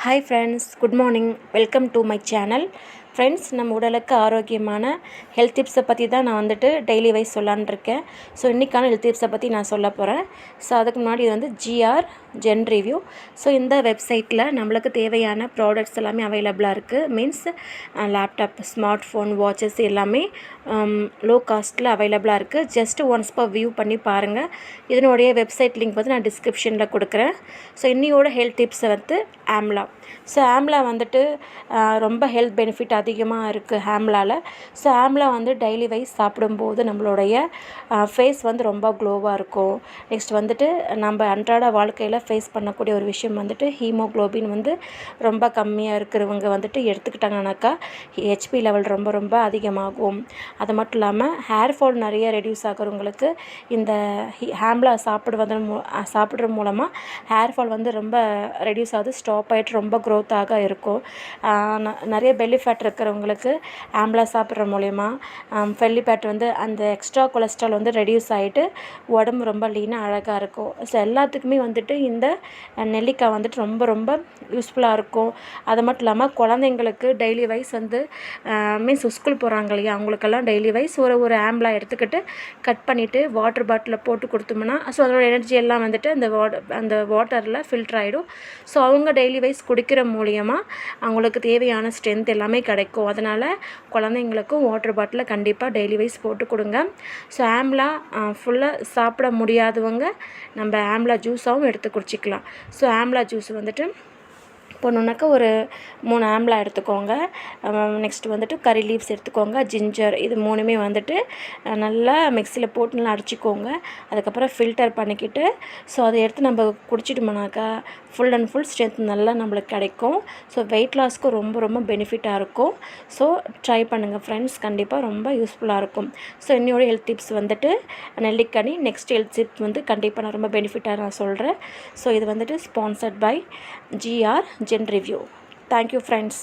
Hi friends, good morning. Welcome to my channel. Friends, நம்ம உடலுக்கு ஆரோக்கியமான ஹெல்த் டிப்ஸை பற்றி தான் நான் வந்துட்டு டெய்லி வைஸ் சொல்லலான்னு இருக்கேன். ஸோ இன்றைக்கான ஹெல்த் டிப்ஸை பற்றி நான் சொல்ல போகிறேன். ஸோ அதுக்கு முன்னாடி இது வந்து GR ஜென் ரிவ்யூ. ஸோ இந்த வெப்சைட்டில் நம்மளுக்கு தேவையான ப்ராடக்ட்ஸ் எல்லாமே அவைலபிளாக இருக்குது. Means laptop, smart phone, watches எல்லாமே லோ காஸ்ட்டில் அவைலபிளாக இருக்குது. ஜஸ்ட் ஒன்ஸ் வியூ பண்ணி பாருங்கள். இதனுடைய வெப்சைட் லிங்க் வந்து நான் டிஸ்கிரிப்ஷனில் கொடுக்குறேன். ஸோ இன்னையோட ஹெல்த் டிப்ஸை வந்து ஆம்லா. ஸோ ஆம்லா வந்துட்டு ரொம்ப ஹெல்த் பெனிஃபிட் அதிகமாக இருக்குது ஆம்லாவில். ஸோ ஆம்லா வந்து டெய்லி வைஸ் சாப்பிடும்போது நம்மளுடைய ஃபேஸ் வந்து ரொம்ப க்ளோவாக இருக்கும். நெக்ஸ்ட் வந்துட்டு நம்ம அன்றாட வாழ்க்கையில் ஃபேஸ் பண்ணக்கூடிய ஒரு விஷயம் வந்துட்டு ஹீமோக்ளோபின் வந்து ரொம்ப கம்மியாக இருக்கிறவங்க வந்துட்டு எடுத்துக்கிட்டாங்கனாக்கா ஹெச்பி லெவல் ரொம்ப ரொம்ப அதிகமாகும். அது மட்டும் இல்லாமல் ஹேர் ஃபால் நிறைய ரெடியூஸ் ஆகிறவங்களுக்கு இந்த ஆம்லா சாப்பிட்ற மூலமாக ஹேர் ஃபால் வந்து ரொம்ப ரெடியூஸ் ஆகுது, ஸ்டாப் ஆகிட்டு ரொம்ப க்ரோத்தாக இருக்கும். நிறைய பெல்லி ஃபேட் இருக்கிறவங்களுக்கு ஆம்லா சாப்பிட்ற மூலயமா பெல்லி ஃபேட் வந்து அந்த எக்ஸ்ட்ரா கொலஸ்ட்ரால் வந்து ரெடியூஸ் ஆகிட்டு உடம்பு ரொம்ப லீனாக அழகாக இருக்கும். ஸோ எல்லாத்துக்குமே வந்துட்டு இந்த நெல்லிக்காய் வந்துட்டு ரொம்ப ரொம்ப யூஸ்ஃபுல்லாக இருக்கும். அது மட்டும் இல்லாமல் குழந்தைங்களுக்கு டெய்லி வைஸ் வந்து மீன்ஸ் ஸ்கூல் போகிறாங்க இல்லையா, அவங்களுக்கெல்லாம் டெய்லி வைஸ் ஒரு ஆம்லா எடுத்துக்கிட்டு கட் பண்ணிவிட்டு வாட்டர் பாட்டிலில் போட்டு கொடுத்தோம்னா ஸோ அதோட எனர்ஜி எல்லாம் வந்துட்டு அந்த வாட்டரில் ஃபில்டர் ஆகிடும். ஸோ அவங்க டெய்லி வைஸ் குடிக்கிற மூலியமாக அவங்களுக்கு தேவையான ஸ்ட்ரென்த் எல்லாமே கிடைக்கும். அதனால் குழந்தைங்களுக்கும் வாட்டர் பாட்டிலில் கண்டிப்பாக டெய்லி வைஸ் போட்டு கொடுங்க. ஸோ ஆம்லா ஃபுல்லாக சாப்பிட முடியாதவங்க நம்ம ஆம்லா ஜூஸாகவும் எடுத்து குடிச்சிக்கலாம். ஸோ ஆம்லா ஜூஸ் வந்துட்டு போனோன்னாக்கா ஒரு 3 ஆம்லா எடுத்துக்கோங்க. நெக்ஸ்ட் வந்துட்டு கறி லீவ்ஸ் எடுத்துக்கோங்க, ஜிஞ்சர், இது 3மே வந்துட்டு நல்லா மிக்சியில் போட்டு நல்லா அடிச்சிக்கோங்க. அதுக்கப்புறம் ஃபில்டர் பண்ணிக்கிட்டு ஸோ அதை எடுத்து நம்ம குடிச்சிட்டோம்னாக்கா ஃபுல் அண்ட் ஃபுல் ஸ்ட்ரென்த் நல்லா நம்மளுக்கு கிடைக்கும். ஸோ வெயிட் லாஸ்க்கு ரொம்ப ரொம்ப பெனிஃபிட்டாக இருக்கும். ஸோ ட்ரை பண்ணுங்கள் ஃப்ரெண்ட்ஸ், கண்டிப்பாக ரொம்ப யூஸ்ஃபுல்லாக இருக்கும். ஸோ என்னோட ஹெல்த் டிப்ஸ் வந்துட்டு நெல்லிக்கனி. நெக்ஸ்ட் ஹெல்த் டிப்ஸ் வந்து கண்டிப்பாக நான் ரொம்ப பெனிஃபிட்டாக நான் சொல்கிறேன். ஸோ இது வந்துட்டு sponsored by GR gen review. Thank you friends.